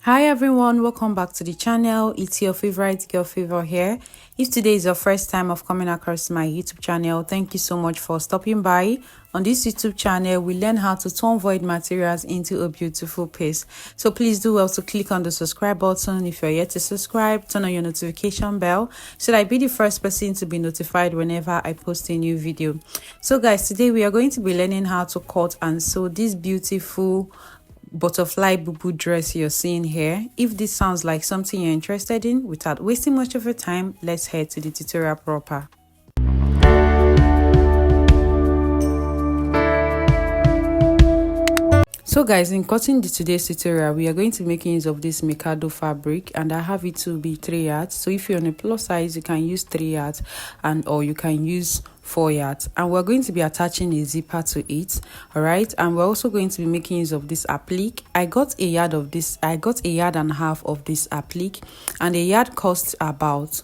Hi everyone, welcome back to the channel. It's your favorite girl Favor here. If today is your first time of coming across my YouTube channel, thank you so much for stopping by. On this YouTube channel, we learn how to turn void materials into a beautiful piece. So please do well to click on the subscribe button if you're yet to subscribe, turn on your notification bell so that I be the first person to be notified whenever I post a new video. So guys, today we are going to be learning how to cut and sew this beautiful butterfly bubu dress you're seeing here. If this sounds like something you're interested in, without wasting much of your time, let's head to the tutorial proper. So guys, in cutting today's tutorial, we are going to make use of this Mikado fabric, and I have it to be 3 yards. So if you're on a plus size, you can use 3 yards or you can use 4 yards, and we're going to be attaching a zipper to it. All right, and we're also going to be making use of this applique. I got a yard of this. I got a yard and a half of this applique, and a yard costs about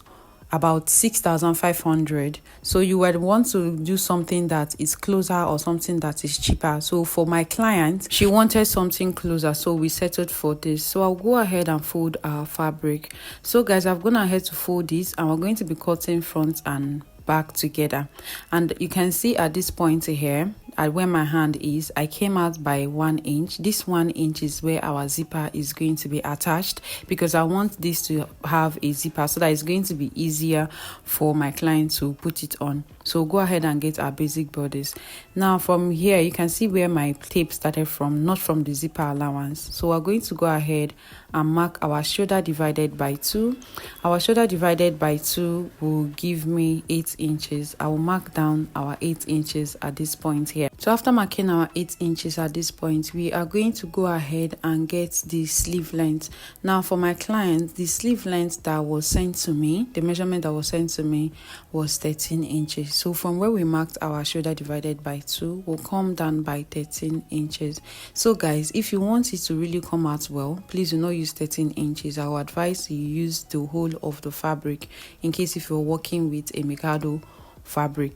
6,500. So you would want to do something that is closer or something that is cheaper. So for my client, she wanted something closer, so we settled for this. So I'll go ahead and fold our fabric. So guys, I've gone ahead to fold this, and we're going to be cutting front and back together. And you can see at this point here, at where my hand is, I came out by 1 inch. This 1 inch is where our zipper is going to be attached, because I want this to have a zipper so that it's going to be easier for my client to put it on. So go ahead and get our basic bodice. Now from here, you can see where my tape started from, not from the zipper allowance. So we're going to go ahead and mark our shoulder divided by 2. Our shoulder divided by 2 will give me 8 inches. I will mark down our 8 inches at this point here. So after marking our 8 inches at this point, we are going to go ahead and get the sleeve length. Now for my client, the sleeve length that was sent to me, the measurement that was sent to me was 13 inches. So from where we marked our shoulder divided by 2, we'll come down by 13 inches. So guys, if you want it to really come out well, please do not use 13 inches. I would advise you use the whole of the fabric in case if you're working with a Mikado fabric.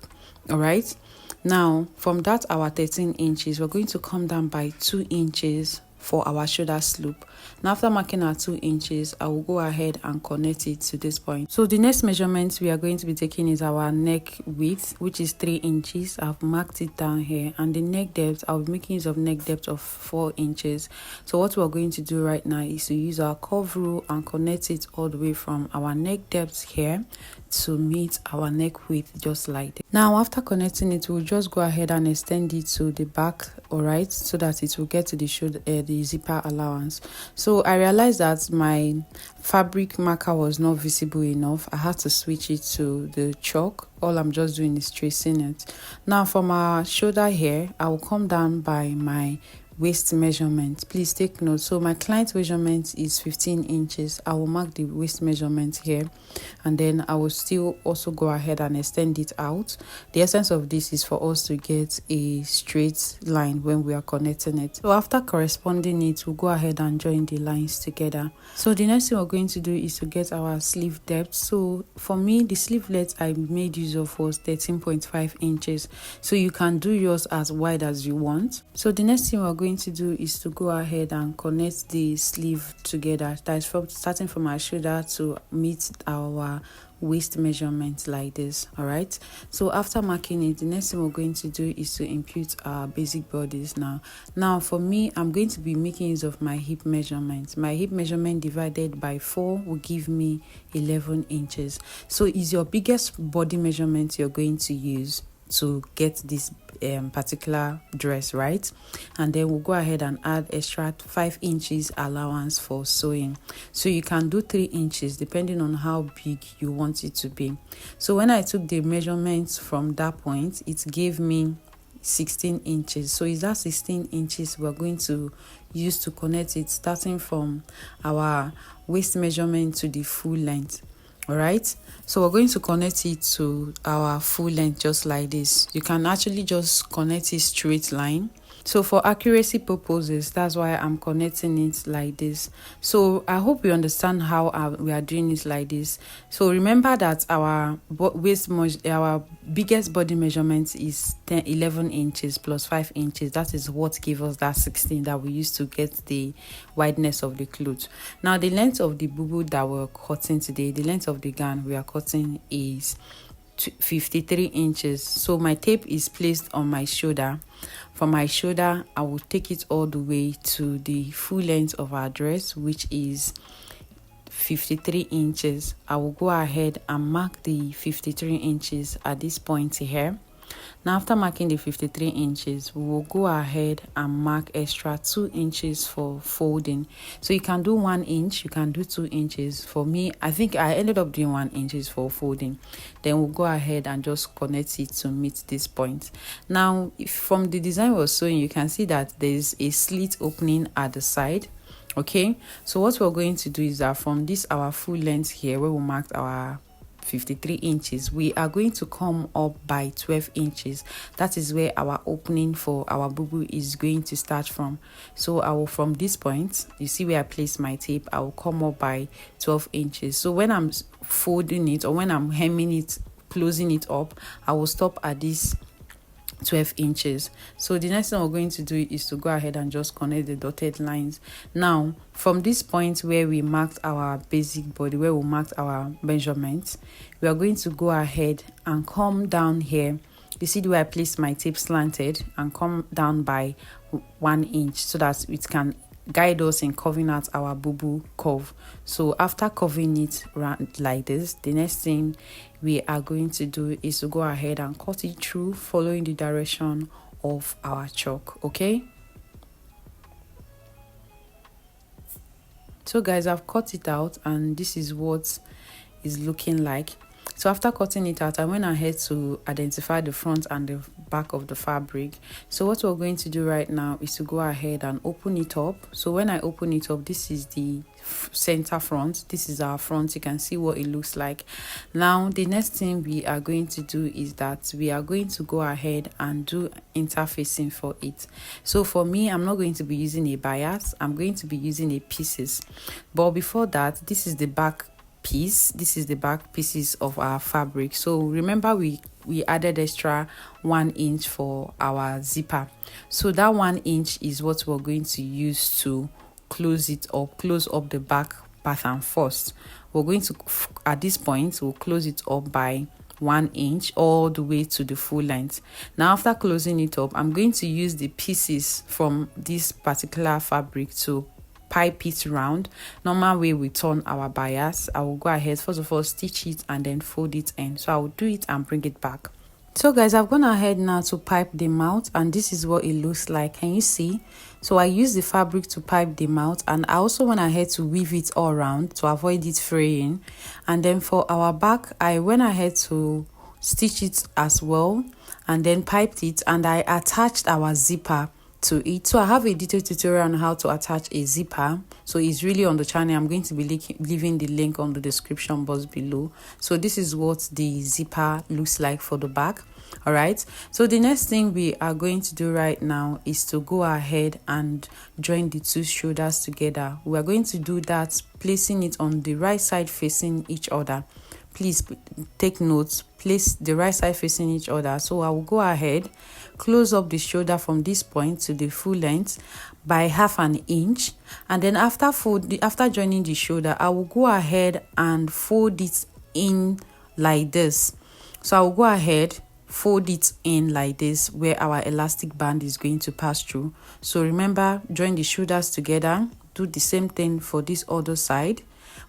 All right, now from that our 13 inches, we're going to come down by 2 inches for our shoulder slope. Now after marking our 2 inches, I will go ahead and connect it to this point. So the next measurement we are going to be taking is our neck width, which is 3 inches. I've marked it down here, and the neck depth, I'll be making use of neck depth of 4 inches. So what we're going to do right now is to use our curve rule and connect it all the way from our neck depth here to meet our neck width, just like that. Now after connecting it, we'll just go ahead and extend it to the back, all right, so that it will get to the shoulder, the zipper allowance. So I realized that my fabric marker was not visible enough. I had to switch it to the chalk. All I'm just doing is tracing it. Now from our shoulder here, I will come down by my waist measurement. Please take note. So my client's measurement is 15 inches. I will mark the waist measurement here, and then I will still also go ahead and extend it out. The essence of this is for us to get a straight line when we are connecting it. So after corresponding it, we'll go ahead and join the lines together. So the next thing we're going to do is to get our sleeve depth. So for me, the sleeve length I made use of was 13.5 inches. So you can do yours as wide as you want. So the next thing we're going to do is to go ahead and connect the sleeve together. That is from starting from our shoulder to meet our waist measurement like this. All right, so after marking it, the next thing we're going to do is to impute our basic bodies. Now for me, I'm going to be making use of my hip measurement. My hip measurement divided by 4 will give me 11 inches. So is your biggest body measurement you're going to use to get this particular dress, right? And then we'll go ahead and add extra 5 inches allowance for sewing. So you can do 3 inches depending on how big you want it to be. So when I took the measurements from that point, it gave me 16 inches. So is that 16 inches we're going to use to connect it, starting from our waist measurement to the full length. All right, so we're going to connect it to our full length just like this. You can actually just connect it straight line So for accuracy purposes, that's why I'm connecting it like this. So I hope you understand how we are doing it like this. So remember that our our biggest body measurement is 11 inches plus 5 inches. That is what gives us that 16 that we used to get the wideness of the clothes. Now the length of the bubu that we're cutting today, the length of the gown we are cutting is 53 inches. So my tape is placed on my shoulder. From my shoulder, I will take it all the way to the full length of our dress, which is 53 inches. I will go ahead and mark the 53 inches at this point here. Now after marking the 53 inches, we will go ahead and mark extra 2 inches for folding. So you can do 1 inch, you can do 2 inches. For me, I think I ended up doing 1 inches for folding. Then we'll go ahead and just connect it to meet this point. Now from the design we're sewing, you can see that there's a slit opening at the side. Okay, so what we're going to do is that from this our full length here, where we marked our 53 inches, we are going to come up by 12 inches. That is where our opening for our bubu is going to start from. So I will, from this point, you see where I place my tape, I will come up by 12 inches. So when I'm folding it or when I'm hemming it, closing it up, I will stop at this 12 inches. So the next thing we're going to do is to go ahead and just connect the dotted lines. Now from this point where we marked our basic body, where we marked our measurements, we are going to go ahead and come down here. You see the way I placed my tape slanted, and come down by 1 inch so that it can guide us in curving out our bubu curve. So after curving it around like this, the next thing we are going to do is to go ahead and cut it through, following the direction of our chalk. Okay, so guys, I've cut it out and this is what is looking like. So after cutting it out, I went ahead to identify the front and the back of the fabric. So what we're going to do right now is to go ahead and open it up. So when I open it up, this is the center front. This is our front. You can see what it looks like. Now the next thing we are going to do is that we are going to go ahead and do interfacing for it. So for me, I'm not going to be using a bias. I'm going to be using a pieces. But before that, this is the back piece. This is the back pieces of our fabric. So remember we added extra 1 inch for our zipper. So that 1 inch is what we're going to use to close up the back pattern first. We're going to, at this point, we'll close it up by 1 inch all the way to the full length. Now after closing it up, I'm going to use the pieces from this particular fabric to pipe it round. Normal way we turn our bias. I will go ahead, first of all, stitch it and then fold it in. So I will do it and bring it back. So guys, I've gone ahead now to pipe the mouth, and this is what it looks like. Can you see? So I use the fabric to pipe the mouth, and I also went ahead to weave it all around to avoid it fraying. And then for our back, I went ahead to stitch it as well and then piped it, and I attached our zipper to it. So I have a detailed tutorial on how to attach a zipper, so it's really on the channel. I'm going to be leaving the link on the description box below. So this is what the zipper looks like for the back. All right, so the next thing we are going to do right now is to go ahead and join the two shoulders together. We are going to do that placing it on the right side facing each other. Please take notes, place the right side facing each other. So I will go ahead, close up the shoulder from this point to the full length by 1/2 inch, and then after joining the shoulder, I will go ahead and fold it in like this. So I will go ahead, fold it in like this, where our elastic band is going to pass through. So remember, join the shoulders together, do the same thing for this other side.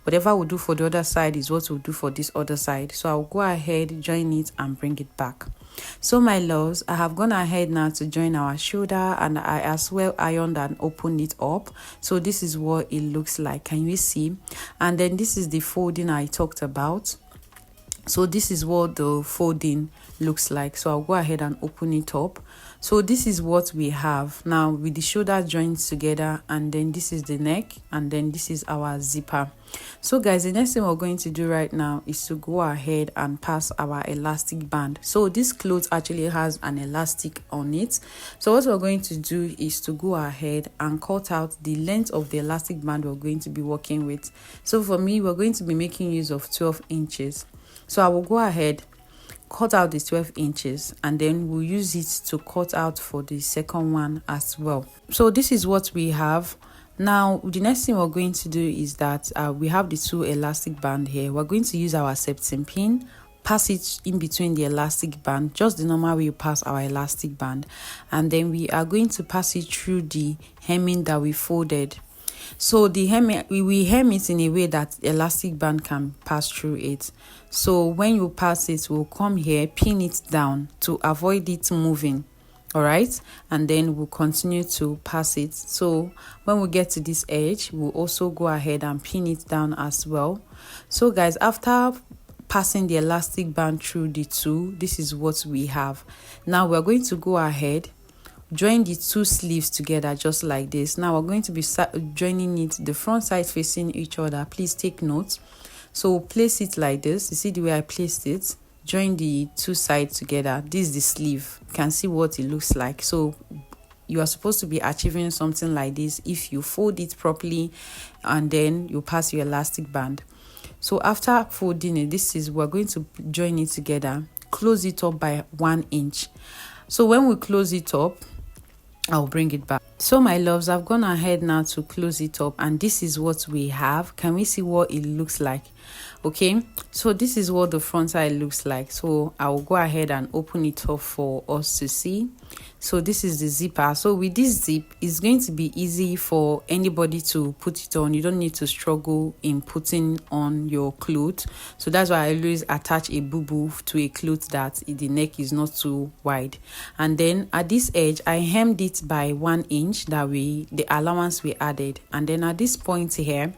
Whatever we do for the other side is what we'll do for this other side. So I'll go ahead, join it and bring it back. So my loves, I have gone ahead now to join our shoulder, and I as well ironed and opened it up. So this is what it looks like. Can you see? And then this is the folding I talked about. So this is what the folding looks like. So I'll go ahead and open it up. So this is what we have now with the shoulder joined together, and then this is the neck, and then this is our zipper. So guys, the next thing we're going to do right now is to go ahead and pass our elastic band. So this cloth actually has an elastic on it. So what we're going to do is to go ahead and cut out the length of the elastic band we're going to be working with. So for me, we're going to be making use of 12 inches. So I will go ahead, cut out the 12 inches, and then we'll use it to cut out for the second one as well. So this is what we have. Now the next thing we're going to do is that we have the 2 elastic band here. We're going to use our septum pin, pass it in between the elastic band, just the normal way you pass our elastic band, and then we are going to pass it through the hemming that we folded. So the hemming, we hem it in a way that elastic band can pass through it. So when you pass it, we'll come here, pin it down to avoid it moving. All right, and then we'll continue to pass it. So when we get to this edge, we'll also go ahead and pin it down as well. So guys, after passing the elastic band through the 2, this is what we have. Now we're going to go ahead, join the 2 sleeves together just like this. Now we're going to be joining it, the front side facing each other. Please take note. So place it like this. You see the way I placed it? Join the 2 sides together. This is the sleeve. You can see what it looks like. So you are supposed to be achieving something like this if you fold it properly and then you pass your elastic band. So after folding it, this is, we're going to join it together, close it up by 1 inch. So when we close it up, I'll bring it back. So my loves, I've gone ahead now to close it up, and this is what we have. Can we see what it looks like? Okay, so this is what the front side looks like. So I will go ahead and open it up for us to see. So this is the zipper. So with this zip, it's going to be easy for anybody to put it on. You don't need to struggle in putting on your clothes. So that's why I always attach a bubu to a cloth that the neck is not too wide. And then at this edge, I hemmed it by 1 inch, that the allowance we added. And then at this point here,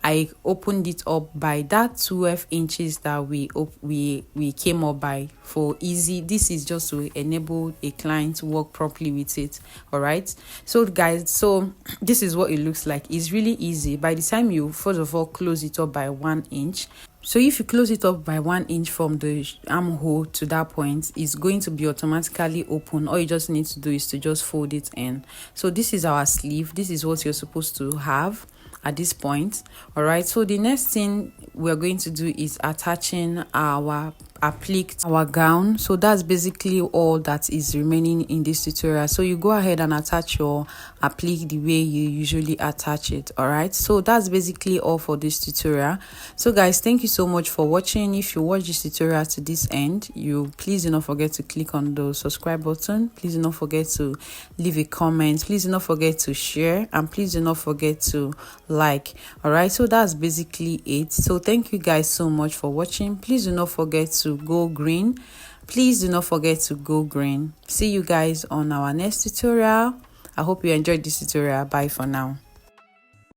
I opened it up by that 12 inches that we came up by for easy. This is just to enable a client to work properly with it. All right, so guys, so this is what it looks like. It's really easy. By the time you first of all close it up by 1 inch, so if you close it up by 1 inch from the armhole to that point, it's going to be automatically open. All you just need to do is to just fold it in. So this is our sleeve. This is what you're supposed to have at this point. All right, so the next thing we're going to do is attaching our applique, our gown. So that's basically all that is remaining in this tutorial. So you go ahead and attach your applique the way you usually attach it. All right, so that's basically all for this tutorial. So guys, thank you so much for watching. If you watch this tutorial to this end, you please do not forget to click on the subscribe button. Please do not forget to leave a comment. Please do not forget to share, and please do not forget to like. All right, so that's basically it. So thank you guys so much for watching. Please do not forget to go green. Please do not forget to go green. See you guys on our next tutorial. I hope you enjoyed this tutorial. Bye for now.